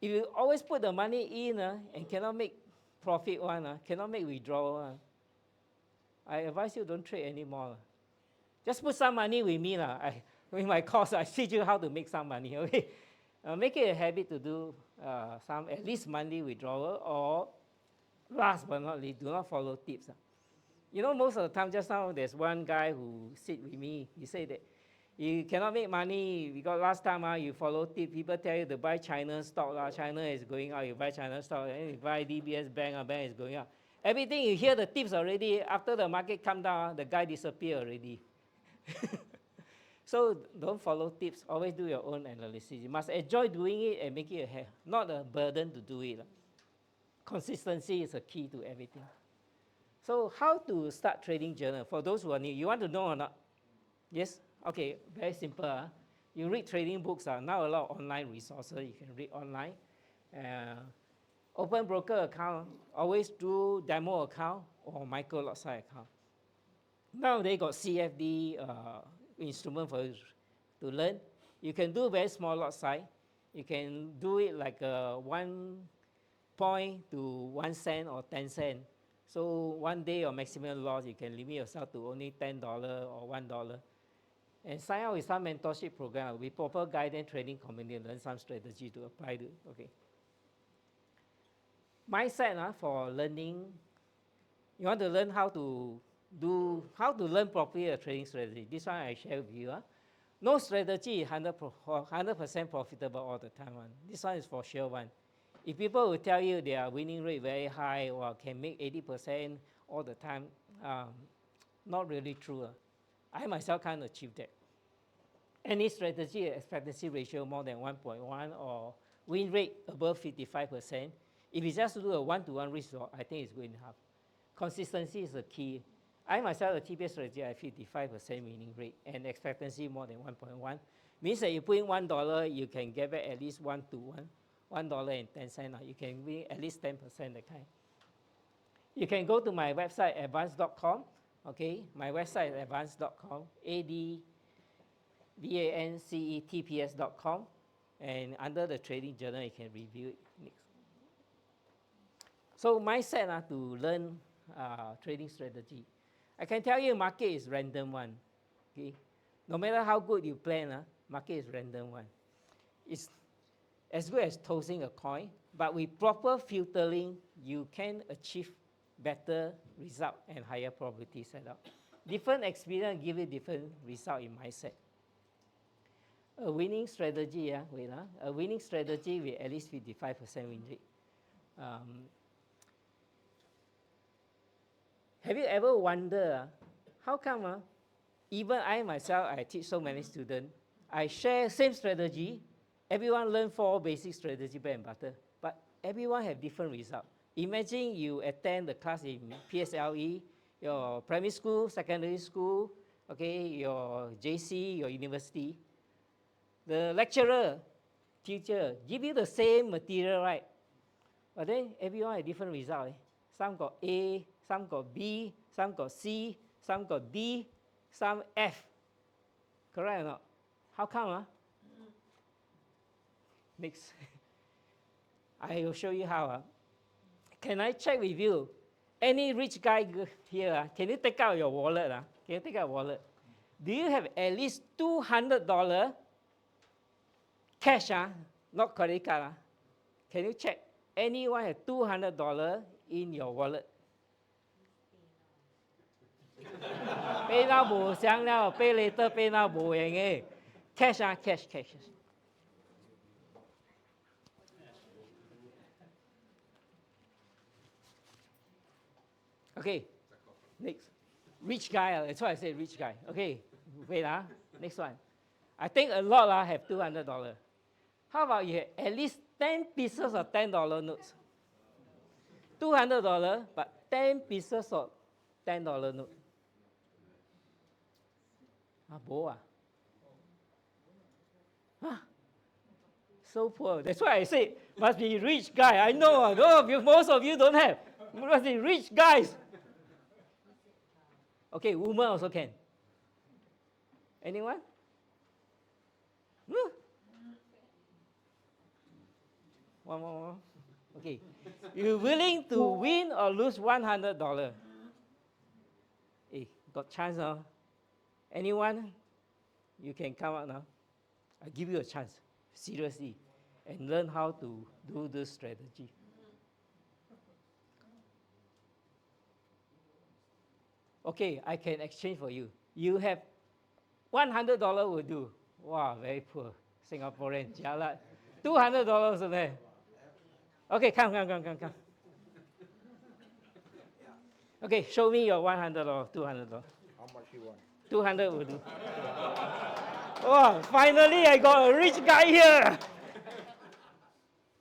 If you always put the money in and cannot make profit one, cannot make withdrawal, I advise you don't trade anymore. Just put some money with me. With my course, I teach you how to make some money. Okay? Make it a habit to do some at least monthly withdrawal, or last but not least, do not follow tips. You know, most of the time, just now, there's one guy who sit with me. He said that you cannot make money because last time you follow tips. People tell you to buy China stock. China is going up. You buy China stock. And you buy DBS bank. Bank is going up. Everything you hear the tips already. After the market come down, the guy disappear already. So don't follow tips. Always do your own analysis. You must enjoy doing it and make it not a burden to do it. Consistency is a key to everything. So how to start trading journal? For those who are new, you want to know or not? Yes? Okay, very simple. You read trading books. Now a lot of online resources you can read online. Open broker account. Always do demo account or micro lot size account. Now they got CFD instrument for you to learn. You can do very small lot size. You can do it like 1 point to 1 cent or 10 cents. So one day your maximum loss, you can limit yourself to only $10 or $1. And sign up with some mentorship program with proper guidance, training community, learn some strategy to apply to. Okay. Mindset for learning. You want to learn how to learn properly a trading strategy. This one I share with you. No strategy is 100% profitable all the time. This one is for sure one. If people will tell you their winning rate very high or can make 80% all the time, not really true. I myself can't achieve that. Any strategy expectancy ratio more than 1.1 or win rate above 55%. If you just do a one-to-one risk swap, I think it's good enough. Consistency is the key. I myself, a TPS strategy, I have 55% winning rate and expectancy more than 1.1. Means that you put in $1, you can get back at least 1 to 1, $1.10. You can win at least 10% that kind. You can go to my website, advance.com. Okay, my website is advance.com, advancetps.com, and under the trading journal, you can review it next. So mindset to learn trading strategy. I can tell you market is random one. Okay? No matter how good you plan, market is random one. It's as good as tossing a coin, but with proper filtering, you can achieve better result and higher probability setup. Different experience give you different result in mindset. A winning strategy, a winning strategy with at least 55% win rate. Have you ever wondered how come even I myself, I teach so many students, I share same strategy, everyone learn 4 basic strategy bread and butter, but everyone have different result. Imagine you attend the class in PSLE, your primary school, secondary school, okay, your JC, your university. The lecturer, teacher, give you the same material, right? But then everyone have different result. Some got A, some got B, some got C, some got D, some F. Correct or not? How come? Next. I will show you how. Can I check with you? Any rich guy here, can you take out your wallet? Can you take out your wallet? Do you have at least $200 cash, not credit card? Can you check? Anyone have $200 in your wallet? Pay now 冇想了 ，pay later pay now 冇用嘅。Cash cash. Okay, next. Rich guy, that's why I say rich guy. Okay, wait, next one. I think a lot have $200. How about you have at least 10 pieces of $10 notes? $200, but 10 pieces of $10 note. So poor. That's why I say must be rich guy. I know, most of you don't have. Must be rich guys. Okay, woman also can. Anyone? One more. Okay. You willing to win or lose $100? Hey, got chance now. Anyone? You can come out now. I give you a chance, seriously, and learn how to do this strategy. Okay, I can exchange for you. You have $100 will do. Wow, very poor. Singaporean, jalat. $200 also there. Okay, come. Okay, show me your $100, $200.
How much you want?
200 will do. Oh, finally I got a rich guy here.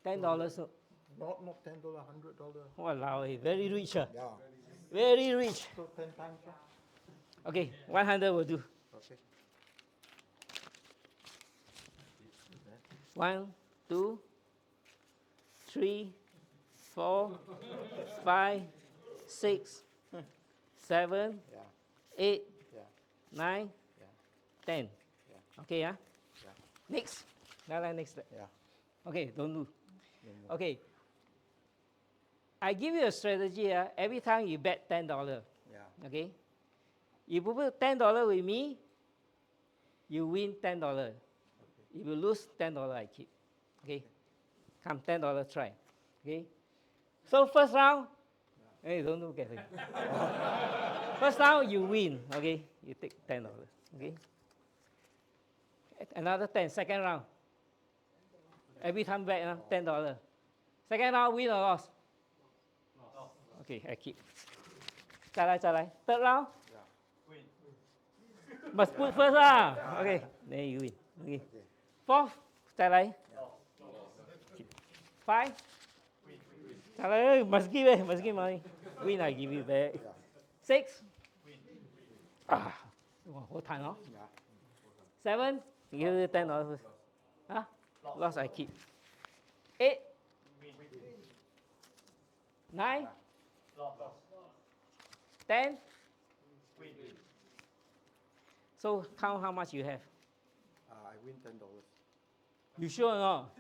$10.
Not $10, $100.
Walao, very rich.
Yeah.
Very rich.
So 10 times.
Okay, 100 will do.
Okay.
1, 2, 3, 4, 5, 6, 7,
Yeah.
8,
Yeah.
9,
Yeah.
10.
Yeah.
Okay,
Yeah.
Next. Next.
Yeah.
Okay, don't do.
No.
Okay. I give you a strategy. Every time you bet $10.
Yeah.
Okay. If you put $10 with me, you win $10. Okay. If you lose $10, I keep. Okay. Come $10, try. Okay. So first round, hey, don't look at it. First round you win. Okay. You take $10. Okay. Another 10. Second round. Every time bet $10. Second round win or loss? Okay, I keep. 再来. Third round?
Win.
Must put first Okay, then you win. Okay. Fourth? 再来. 5? Must give money. Win, I give you back.
Yeah.
6? Ah, hold time, no?
Yeah.
7? Give you $10. Huh? Loss, I keep. 8? 9? 10? So count how much you have.
I win $10.
You sure or not?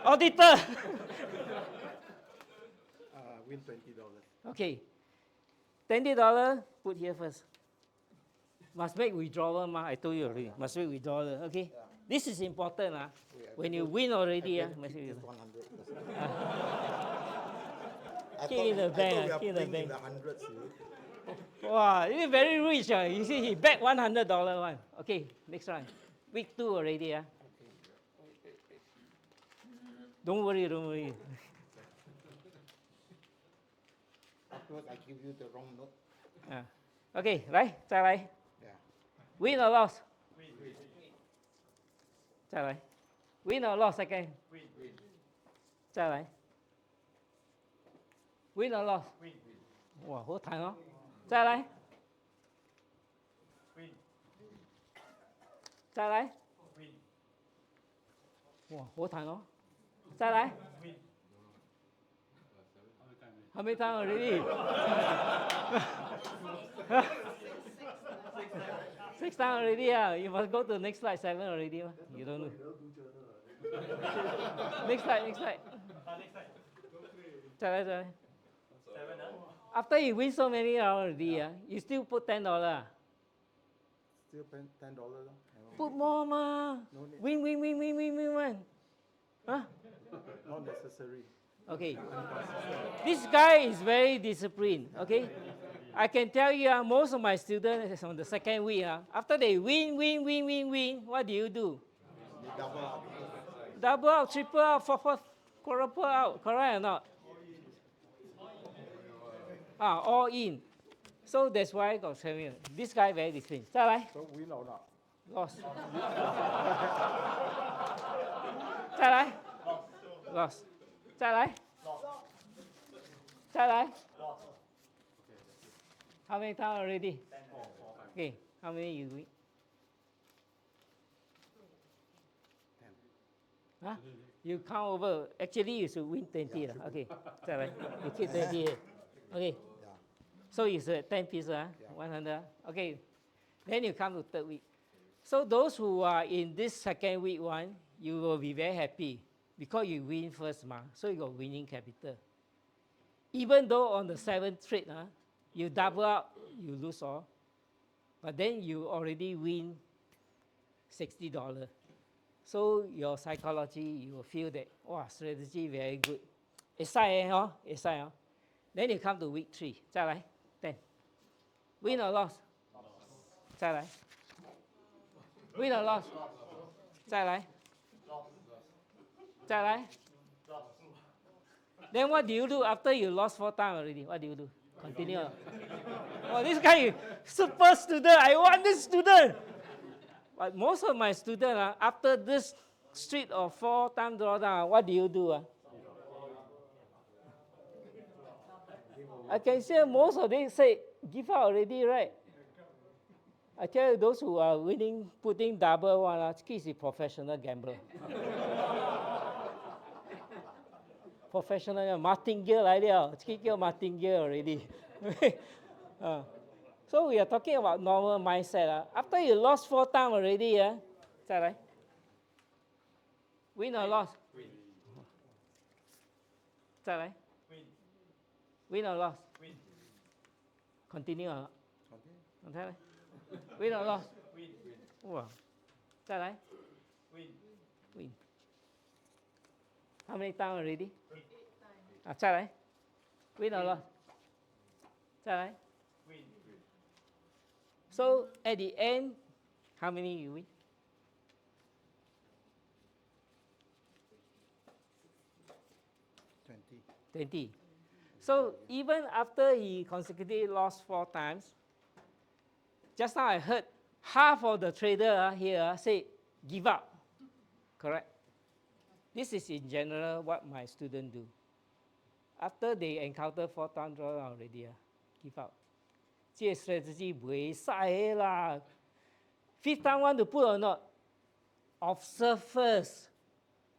Auditor!
Win $20.
Okay. $20, put here first. Must make withdrawal, ma. I told you already. Must make withdrawal, okay?
Yeah.
This is important, ah.
Wait, I
When you
better-
win already,
I
ah,
better
must
keep
make
this
withdrawal.
100.
Keep in the bank,
I thought we are
keep in the
playing in
bank.
the hundreds.
Wow, you very rich, ah. You see, he bet $100 one. Okay, next one. Week 2 already, ah. Don't worry, don't worry.
Afterwards, I give you the wrong note.
Ah. Okay, 来，再来
Yeah.，win
or loss？ 再来 ，win or loss second？ 再来 ，win or loss？ 哇，好彈哦！再來，再來，哇，好彈哦！再來，還沒 time already？ 6 time already, ah. You must go to the next slide, 7 already. You don't know. Next slide, next slide. 再來，再來。After you win so many already, you still put $10.
Still $10.
Put more, ma.
No need.
Win. Huh?
Not necessary.
Okay. This guy is very disciplined, okay? I can tell you, most of my students on the second week, after they win, what do you do?
You double up.
Double out, triple out, fourth, quadruple out, correct or not? All in. So that's why I got 7. This guy very disciplined. 再來
So win or not?
loss. 再來 loss. 再來 再來 How many times already? Okay, how many you win?
10.
Huh? You count over. Actually, you should win 20.
Yeah,
Okay, 再來 you keep 20 here. Okay,
Yeah.
so it's 10 pieces,
Yeah.
100. Okay, then you come to third week. So those who are in this second week one, you will be very happy because you win first, so you got winning capital. Even though on the 7th trade, you double up, you lose all, but then you already win $60. So your psychology, you will feel that, wow, strategy very good. Excited, excited. Then you come to week 3, 再來 10. Win or loss? 再來 Win or loss? 再來 再來 Then what do you do after you lost 4 times already? What do you do? Continue. Oh, this guy, super student. I want this student. But most of my students, after this streak of 4 times drawdown, what do you do? I can see most of them say, give up already, right? I tell you, those who are winning, putting double one, this is professional gambler. Professional martingale like that, this is martingale already. So we are talking about normal mindset. After you lost 4 times already, is that right? Win or loss?
Win.
Is that right?
Win.
Win or loss?
Win.
Continue or not?
Okay.
Is that right? Win or loss?
Win.
Wow. Is that right?
Win.
Win. How many times already?
8
Is that right? Win or loss? Is that right?
Win.
So at the end, how many you win? 20. So even after he consecutively lost 4 times, just now I heard half of the trader here say give up. Correct? this is in general what my students do. After they encounter 4-time drawdown already, give up. This strategy 袂使的啦。Fifth time want to put or not? Observe first.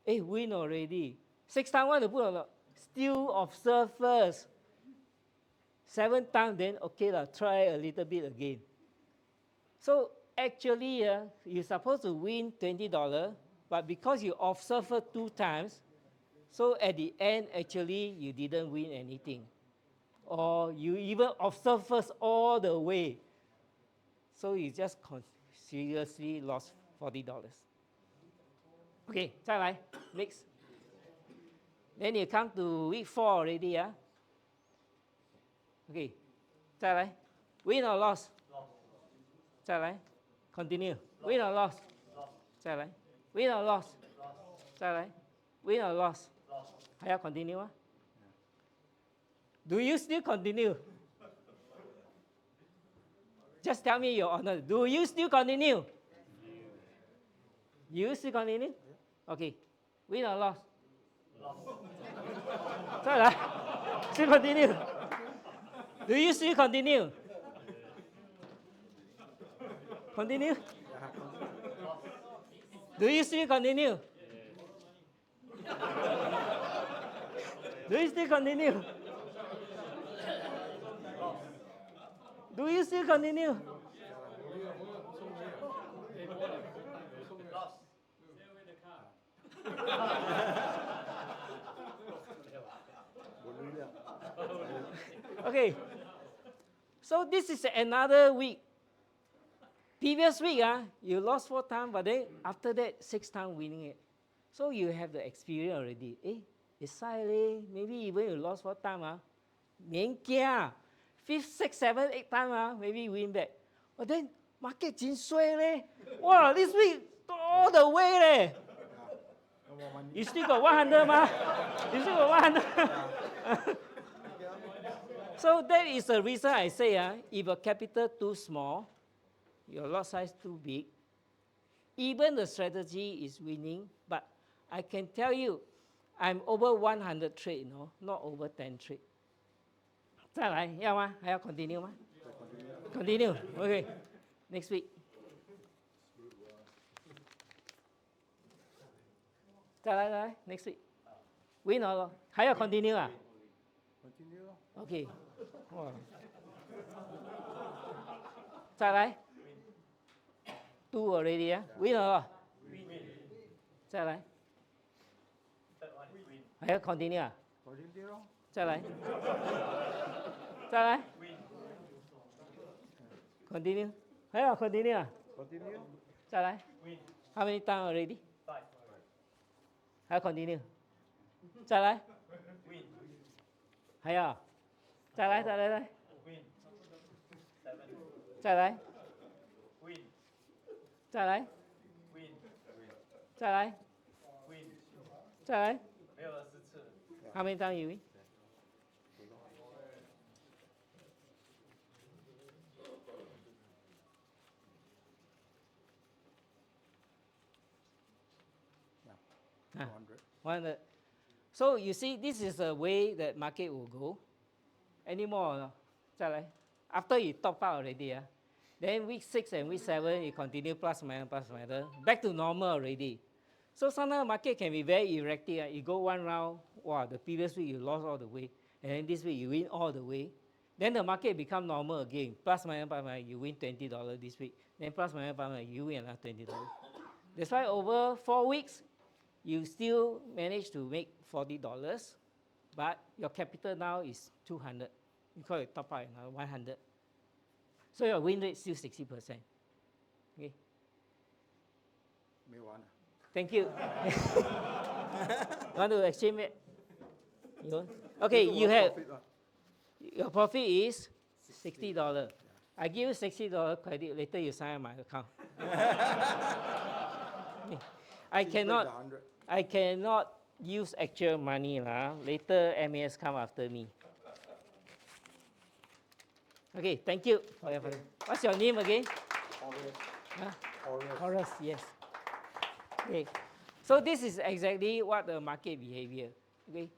Win already. Sixth time want to put or not? Still observe first. 7th time then okay lah, try a little bit again. So actually, you're supposed to win $20, but because you observe 2 times, so at the end, actually, you didn't win anything. Or you even observe first all the way. So you just seriously lost $40. Okay, 再来 next. Then you come to week 4 already, Okay, 再来 win or loss? 再来 continue. Win or loss? 再来 win or loss? 再来 win or loss? 还要 continue 吗？ Do you still continue? Just tell me your honor. Do you still continue? You still continue? Okay. Win or loss? 再来 still continue. Do you still continue? Continue? Do you still continue? Do you still continue? Do you still continue? Okay. So this is another week. Previous week, you lost 4 times, but then after that, 6 times winning it. So you have the experience already. It's silent. Maybe even you lost 4 times, 免惊 5th, 6th, 7th, 8th time, maybe win back. But then market 真衰咧. Wow, this week all the way leh. You still got 100 吗? You still got 100. So that is the reason I say, if your capital too small, your lot size too big, even the strategy is winning, but I can tell you, I'm over 100 trade, not over 10 trade. 再来，要吗？还要 continue 吗？ Continue. Okay. Next week. 再来 next week. Win or loss? 还要 continue 啊？
Continue 咯。
Okay. 哇。再来。2 already, Win or loss?
Win.
再来。
Third one, win.
还要 continue 啊？
Continue 咯。
再来。再来。
Win.
Continue. 还要 continue 啊？
Continue.
再来。
Win.
How many times already?
5.
还要 continue. 再来。
Win.
还要。再来，再来，来。
Win. 7.
再来。
Win.
再来。
Win.
再来。
Win.
再来。
没有20次。
How many times you win?
Yeah. 200.
100. So you see, this is the way that market will go. Any more? No? 再来. After you top out already, then week 6 and week 7, you continue plus minus, back to normal already. So sometimes market can be very erratic. You go one round, wow, the previous week you lost all the way, and then this week you win all the way. Then the market become normal again. Plus minus, you win $20 this week. Then plus minus, you win another $20. That's why over 4 weeks, you still manage to make $40, but your capital now is 200 because you top out another 100. So your win rate is still 60%. Okay.
没完啊。
Thank you. Want to exchange it? You want? Okay, you have
Profit 啊
your profit is $60. I give you $60 credit. Later you sign up my account. I
Take back
cannot.
the 100.
I cannot use actual money lah. Later MAS come after me. Okay, thank you for your time. What's your name again?
Horace.
Huh?
Horace.
Horace, yes. Okay. So this is exactly what the market behavior. Okay,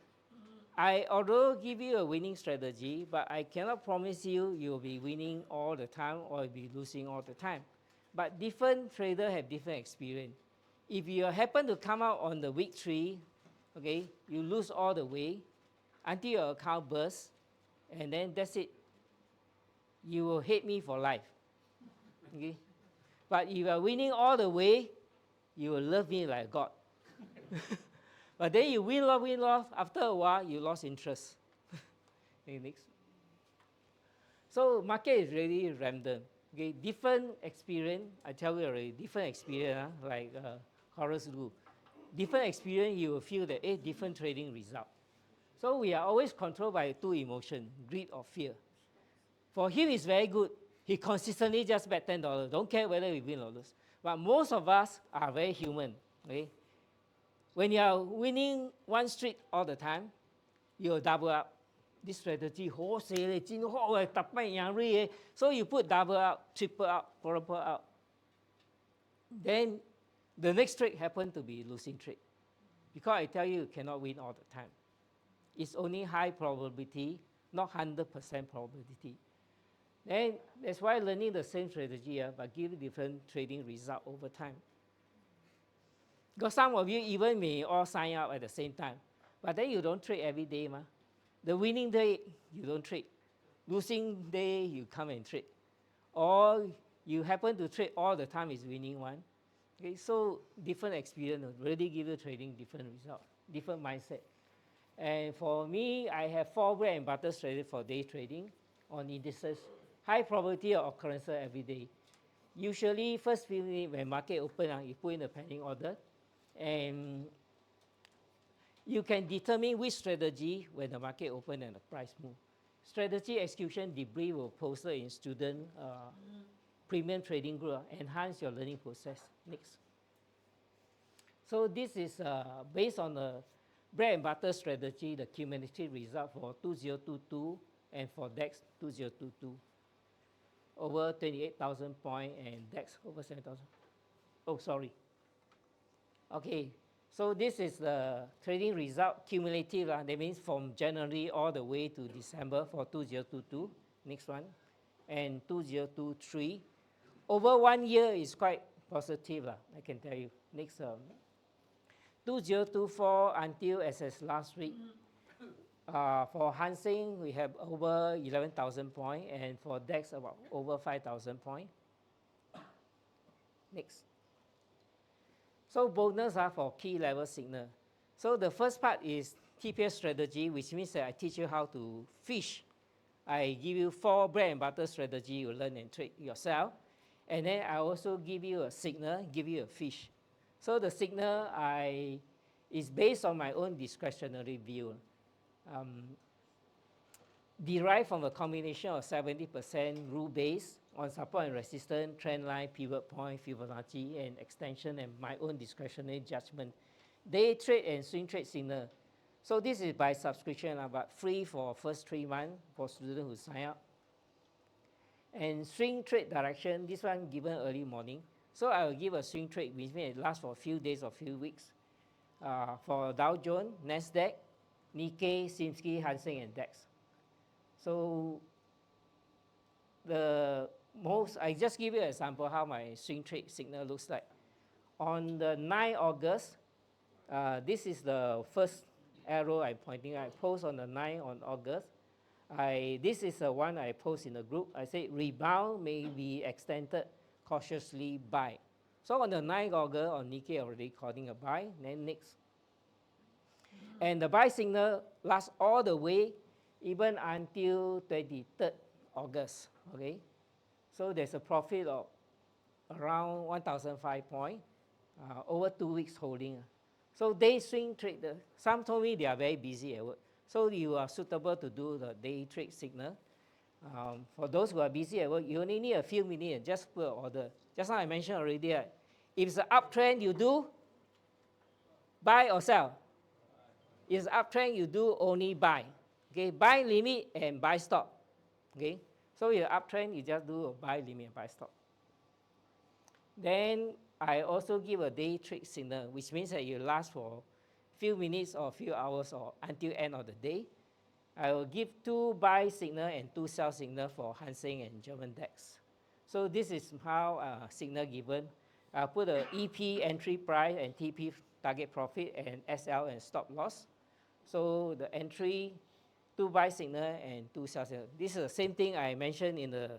I although give you a winning strategy, but I cannot promise you you'll be winning all the time or you'll be losing all the time. But different traders have different experience. If you happen to come out on the week 3, okay, you lose all the way until your account bursts, and then that's it. You will hate me for life. Okay? But if you are winning all the way, you will love me like God. But then you win, loss. After a while, you lost interest. Okay, next. So market is really random. Okay, different experience. I tell you already, different experience. Like Horace Rule, different experience. You will feel that different trading result. So we are always controlled by 2 emotions: greed or fear. For him, it's very good. He consistently just bet $10. Don't care whether we win or lose. But most of us are very human. Okay? When you are winning one streak all the time, you will double up. This strategy, so you put double out, triple out, quadruple out. Then the next trade happen to be losing trade. Because I tell you cannot win all the time. It's only high probability, not 100% probability. Then that's why learning the same strategy, but give different trading result over time. Because some of you even may all sign up at the same time, but then you don't trade every day. The winning day, you don't trade. Losing day, you come and trade. Or you happen to trade all the time is winning one. Okay, so different experience really give you trading different result, different mindset. And for me, I have 4 bread and butter strategy for day trading on indices. High probability of occurrence every day. Usually, first few minutes when market open, you put in the pending order, and you can determine which strategy when the market open and the price move. Strategy execution debrief will posted in student premium trading group, enhance your learning process. Next. So this is based on the bread and butter strategy, the cumulative result for 2022 and for DAX 2022. Over 28,000 points and DAX over 7,000. Oh, sorry. Okay, so this is the trading result cumulative. That means from January all the way to December for 2022. Next one. And 2023. Over 1 year is quite positive, I can tell you. Next. 2024 until as last week. For Hang Seng, we have over 11,000 points, and for DAX, about over 5,000 points. Next. So bonus are for key level signal. So the first part is TPS strategy, which means that I teach you how to fish. I give you 4 bread and butter strategy you learn and trade yourself. And then I also give you a signal, give you a fish. So the signal is based on my own discretionary view. Derived from a combination of 70% rule base on support and resistance, trend line, pivot point, Fibonacci, and extension, and my own discretionary judgment. Day trade and swing trade signal. So this is by subscription, but free for first 3 months for students who sign up. And swing trade direction, this one given early morning. So I will give a swing trade, which may last for a few days or few weeks. For Dow Jones, Nasdaq, Nikkei, Simsky, Hang Seng, and DAX. So I just give you an example how my swing trade signal looks like. On the 9th August, this is the first arrow I'm pointing at. I post on the 9th on August. This is the one I post in the group. I say rebound may be extended, cautiously buy. So on the 9th August on Nikkei already calling a buy. Then next. And the buy signal lasts all the way even until 23rd August. Okay. So there's a profit of around 1,005 points over 2 weeks holding. So day swing trader, some told me they are very busy at work. So you are suitable to do the day trade signal. For those who are busy at work, you only need a few minutes, just put an order. Just now I mentioned already, if it's an uptrend, you do buy or sell. If it's uptrend, you do only buy. Okay, buy limit and buy stop. Okay, so if uptrend, you just do a buy limit and buy stop. Then I also give a day trade signal, which means that you last for few minutes or few hours or until end of the day. I will give 2 buy signal and 2 sell signal for Hang Seng and German DAX. So this is how signal given. I put a EP entry price and TP target profit and SL and stop loss. So the entry, 2 buy signal and 2 sell signal. This is the same thing I mentioned in the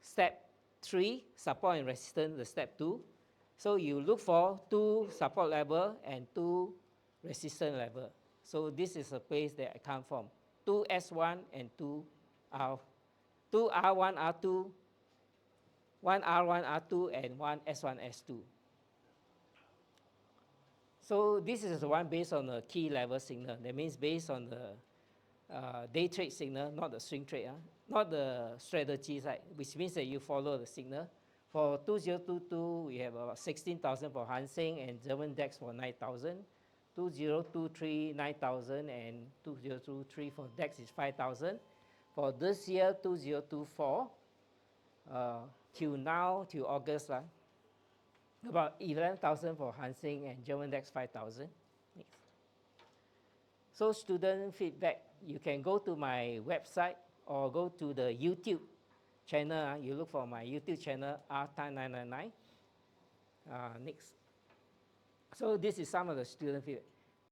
step 3, support and resistance, the step 2. So you look for 2 support level and 2 resistance level. So this is a place that I come from. 2 S1 and 2 R, 2 R1, R2, 1 R1, R2, and 1 S1, S2. So this is the one based on the key level signal. That means based on the day trade signal, not the swing trade, not the strategy side, which means that you follow the signal. For 2022, we have about 16,000 for Hang Seng and German DAX for 9,000. 2023, 9,000, and 2023 for DAX is 5,000. For this year, 2024, till now, till August, about 11,000 for Hang Seng and German DAX 5,000. So student feedback, you can go to my website or go to the YouTube channel. You look for my YouTube channel, R999. Next. So this is some of the student feedback.